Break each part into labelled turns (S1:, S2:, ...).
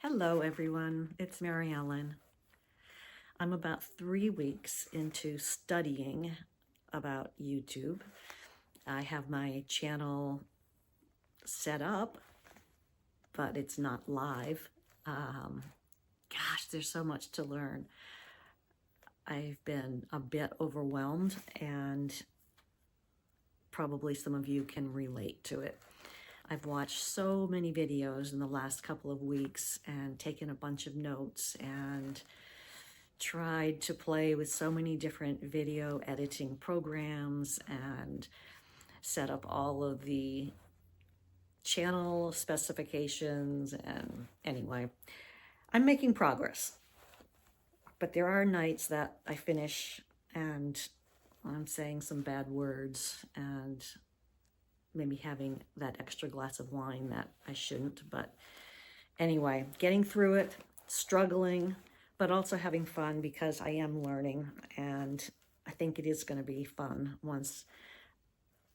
S1: Hello, everyone. It's Mary Ellen. I'm about 3 weeks into studying about YouTube. I have my channel set up, but it's not live. Gosh, there's so much to learn. I've been a bit overwhelmed, and probably some of you can relate to it. I've watched so many videos in the last couple of weeks and taken a bunch of notes and tried to play with so many different video editing programs and set up all of the channel specifications. And anyway, I'm making progress, but there are nights that I finish and I'm saying some bad words and maybe having that extra glass of wine that I shouldn't. But anyway, getting through it, struggling, but also having fun because I am learning, and I think it is going to be fun once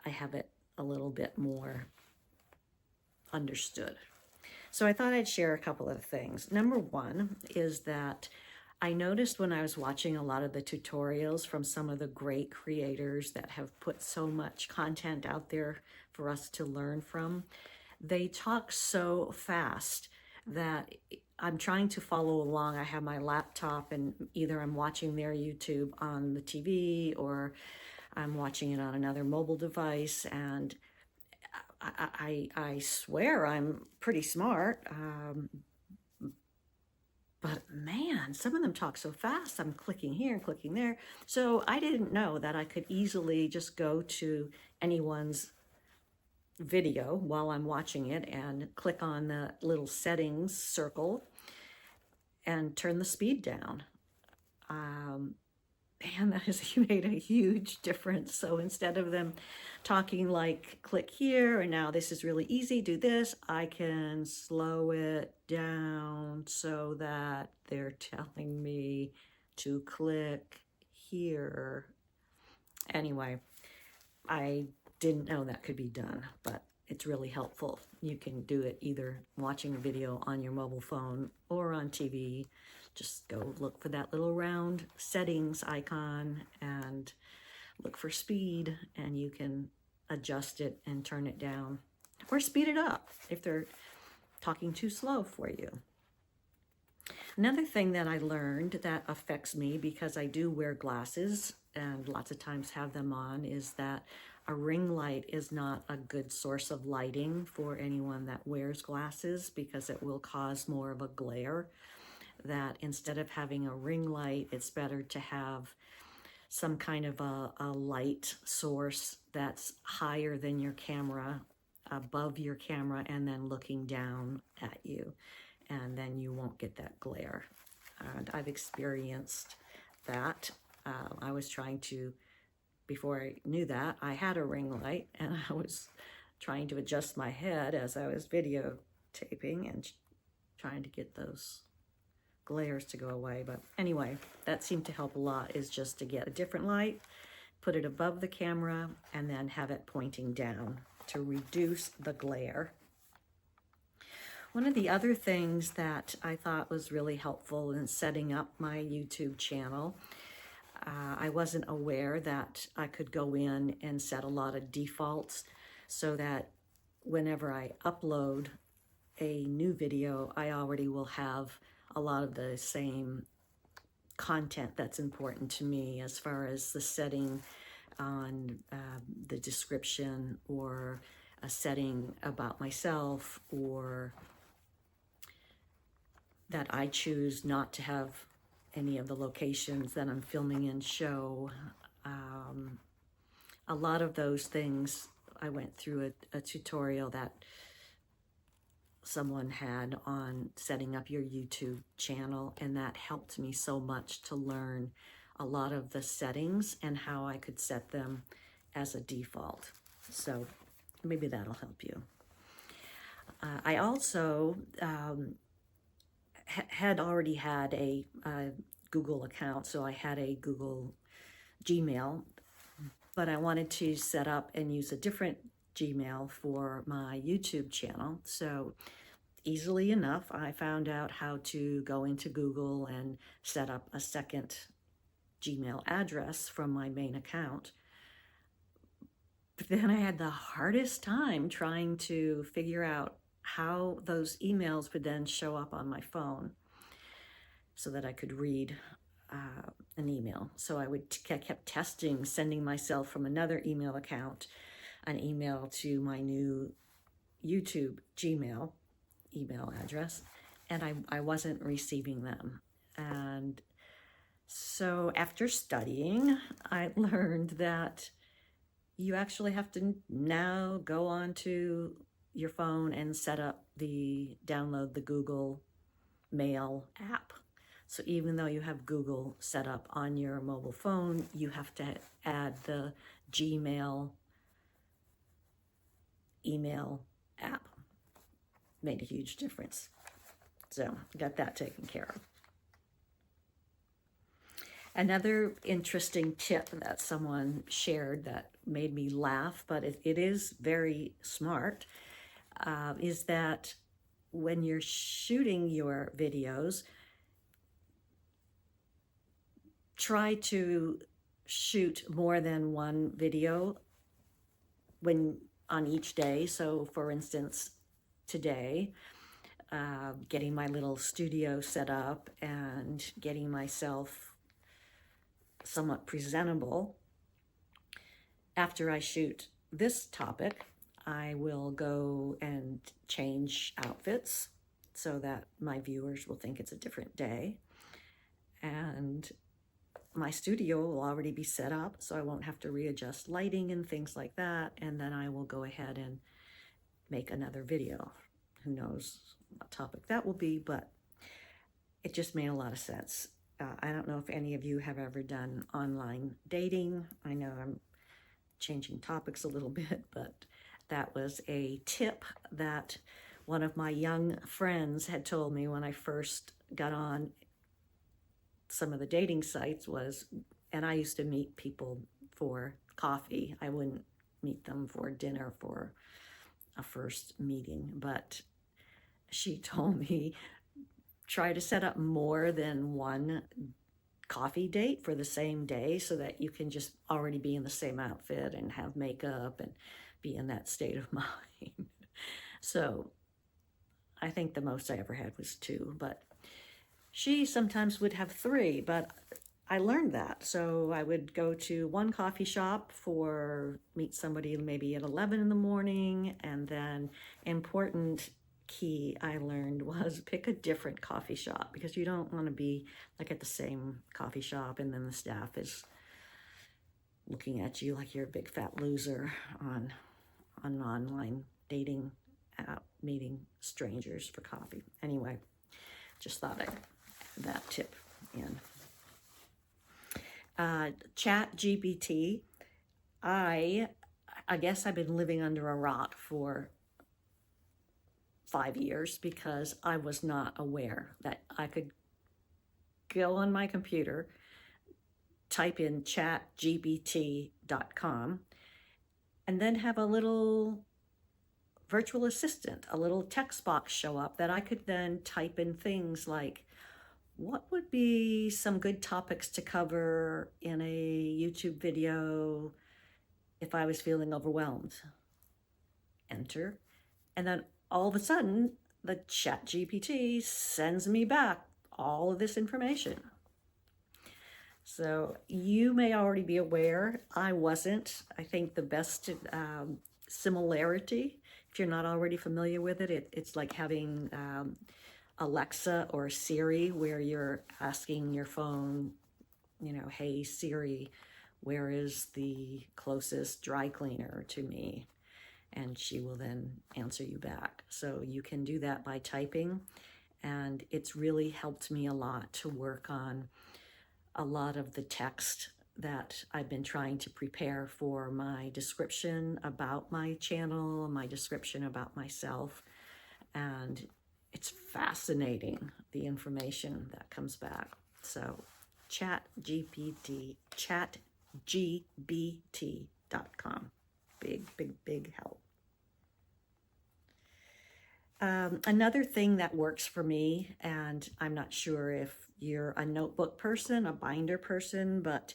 S1: I have it a little bit more understood. So I thought I'd share a couple of things. Number one is that I noticed when I was watching a lot of the tutorials from some of the great creators that have put so much content out there for us to learn from, they talk so fast that I'm trying to follow along. I have my laptop and either I'm watching their YouTube on the TV or I'm watching it on another mobile device, and I swear I'm pretty smart, but man, some of them talk so fast. I'm clicking here and clicking there. So I didn't know that I could easily just go to anyone's video while I'm watching it and click on the little settings circle and turn the speed down. Man, that has made a huge difference. So instead of them talking like, click here, and now this is really easy, do this, I can slow it down so that they're telling me to click here. Anyway, I didn't know that could be done, but it's really helpful. You can do it either watching a video on your mobile phone or on TV. Just go look for that little round settings icon and look for speed, and you can adjust it and turn it down or speed it up if they're talking too slow for you. Another thing that I learned that affects me, because I do wear glasses and lots of times have them on, is that a ring light is not a good source of lighting for anyone that wears glasses, because it will cause more of a glare. That instead of having a ring light, it's better to have some kind of a light source that's higher than your camera, above your camera, and then looking down at you. And then you won't get that glare. And I've experienced that. I was trying to, before I knew that, I had a ring light and I was trying to adjust my head as I was videotaping and trying to get those glares to go away. But anyway, that seemed to help a lot, is just to get a different light, put it above the camera, and then have it pointing down to reduce the glare. One of the other things that I thought was really helpful in setting up my YouTube channel, I wasn't aware that I could go in and set a lot of defaults so that whenever I upload a new video, I already will have a lot of the same content that's important to me, as far as the setting on the description, or a setting about myself, or that I choose not to have any of the locations that I'm filming in show. A lot of those things I went through a tutorial that someone had on setting up your YouTube channel, and that helped me so much to learn a lot of the settings and how I could set them as a default. So maybe that'll help you. I also had already had a Google account, so I had a Google Gmail, but I wanted to set up and use a different Gmail for my YouTube channel. So easily enough, I found out how to go into Google and set up a second Gmail address from my main account. But then I had the hardest time trying to figure out how those emails would then show up on my phone so that I could read an email. So I kept testing, sending myself from another email account an email to my new YouTube Gmail email address, and I wasn't receiving them. And so after studying, I learned that you actually have to now go onto your phone and download the Google Mail app. So even though you have Google set up on your mobile phone, you have to add the Gmail email app. Made a huge difference. So got that taken care of. Another interesting tip that someone shared that made me laugh, but it is very smart, is that when you're shooting your videos, try to shoot more than one video on each day. So for instance, today, getting my little studio set up and getting myself somewhat presentable. After I shoot this topic, I will go and change outfits so that my viewers will think it's a different day. And my studio will already be set up, so I won't have to readjust lighting and things like that. And then I will go ahead and make another video. Who knows what topic that will be, but it just made a lot of sense. I don't know if any of you have ever done online dating. I know I'm changing topics a little bit, but that was a tip that one of my young friends had told me when I first got on some of the dating sites and I used to meet people for coffee. I wouldn't meet them for dinner for a first meeting, but she told me try to set up more than one coffee date for the same day so that you can just already be in the same outfit and have makeup and be in that state of mind. So I think the most I ever had was 2, but she sometimes would have 3, but I learned that. So I would go to one coffee shop meet somebody maybe at 11 in the morning, and then important key I learned was pick a different coffee shop, because you don't want to be like at the same coffee shop and then the staff is looking at you like you're a big fat loser on an online dating app, meeting strangers for coffee. Anyway, just thought I'd add that tip in. ChatGPT, I guess I've been living under a rock for 5 years because I was not aware that I could go on my computer, type in chatgpt.com, and then have a little virtual assistant, a little text box show up that I could then type in things like, what would be some good topics to cover in a YouTube video if I was feeling overwhelmed? Enter. And then all of a sudden, the ChatGPT sends me back all of this information. So you may already be aware. I wasn't. I think the best similarity, if you're not already familiar with it, it's like having Alexa or Siri, where you're asking your phone, hey Siri, where is the closest dry cleaner to me? And she will then answer you back. So you can do that by typing, and it's really helped me a lot to work on a lot of the text that I've been trying to prepare for my description about my channel, my description about myself, and it's fascinating, the information that comes back. So chatgpt.com. Big help. Another thing that works for me, and I'm not sure if you're a notebook person, a binder person, but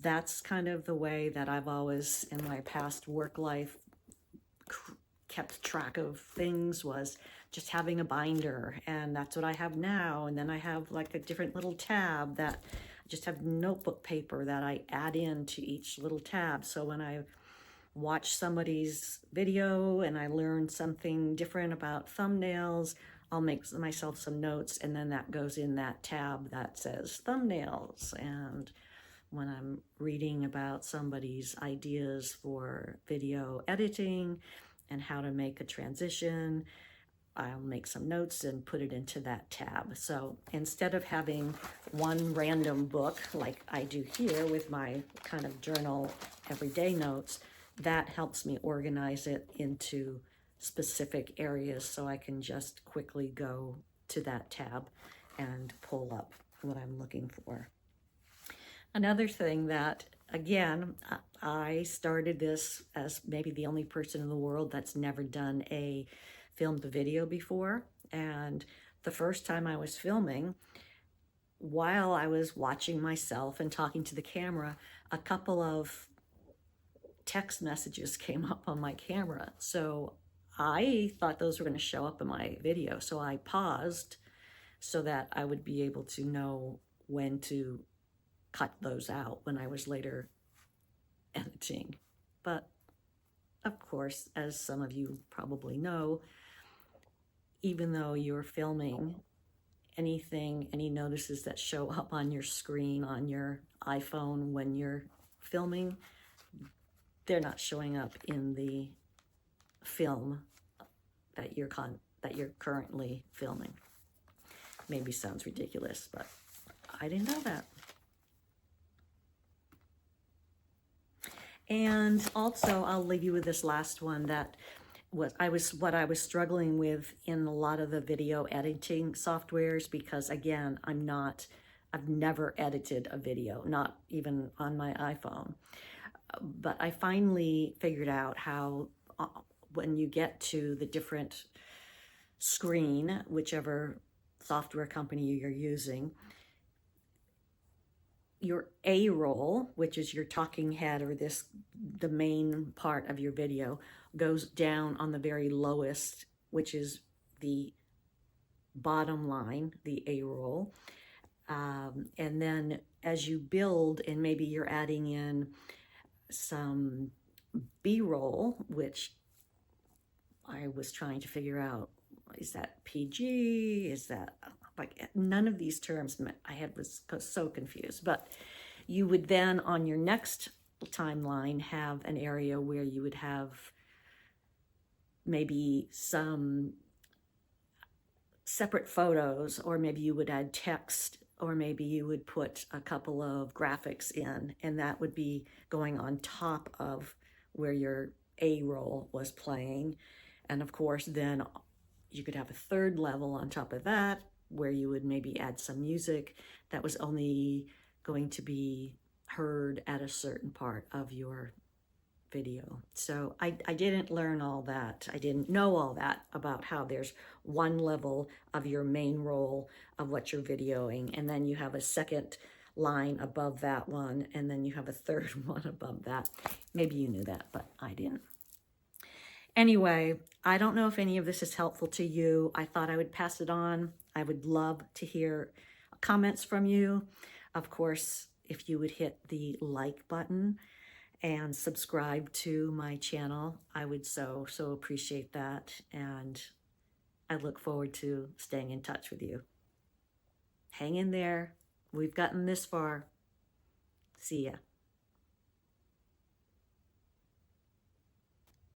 S1: that's kind of the way that I've always, in my past work life, kept track of things, was just having a binder, and that's what I have now. And then I have like a different little tab that I just have notebook paper that I add into each little tab. So when I watch somebody's video and I learn something different about thumbnails, I'll make myself some notes, and then that goes in that tab that says thumbnails. And when I'm reading about somebody's ideas for video editing and how to make a transition, I'll make some notes and put it into that tab. So instead of having one random book like I do here with my kind of journal everyday notes, that helps me organize it into specific areas so I can just quickly go to that tab and pull up what I'm looking for. Another thing that, again, I started this as maybe the only person in the world that's never done a filmed video before. And the first time I was filming, while I was watching myself and talking to the camera, a couple of text messages came up on my camera. So I thought those were going to show up in my video. So I paused so that I would be able to know when to cut those out when I was later editing. But of course, as some of you probably know, even though you're filming anything, any notices that show up on your screen on your iPhone when you're filming, they're not showing up in the film that you're currently filming. Maybe sounds ridiculous, but I didn't know that. And also, I'll leave you with this last one that what I was struggling with in a lot of the video editing softwares, because again, I've never edited a video, not even on my iPhone. But I finally figured out how when you get to the different screen, whichever software company you're using, your A roll, which is your talking head or the main part of your video, goes down on the very lowest, which is the bottom line, the A roll. And then as you build, and maybe you're adding in some B-roll, which I was trying to figure out, is that PG? Is that, like, none of these terms was so confused. But you would then on your next timeline have an area where you would have maybe some separate photos, or maybe you would add text, or maybe you would put a couple of graphics in, and that would be going on top of where your A roll was playing. And of course, then you could have a third level on top of that, where you would maybe add some music that was only going to be heard at a certain part of your video. So I didn't learn all that. I didn't know all that about how there's one level of your main roll of what you're videoing, and then you have a second line above that one, and then you have a third one above that. Maybe you knew that, but I didn't. Anyway, I don't know if any of this is helpful to you. I thought I would pass it on. I would love to hear comments from you. Of course, if you would hit the like button and subscribe to my channel, I would so appreciate that. And I look forward to staying in touch with you. Hang in there. We've gotten this far. See ya.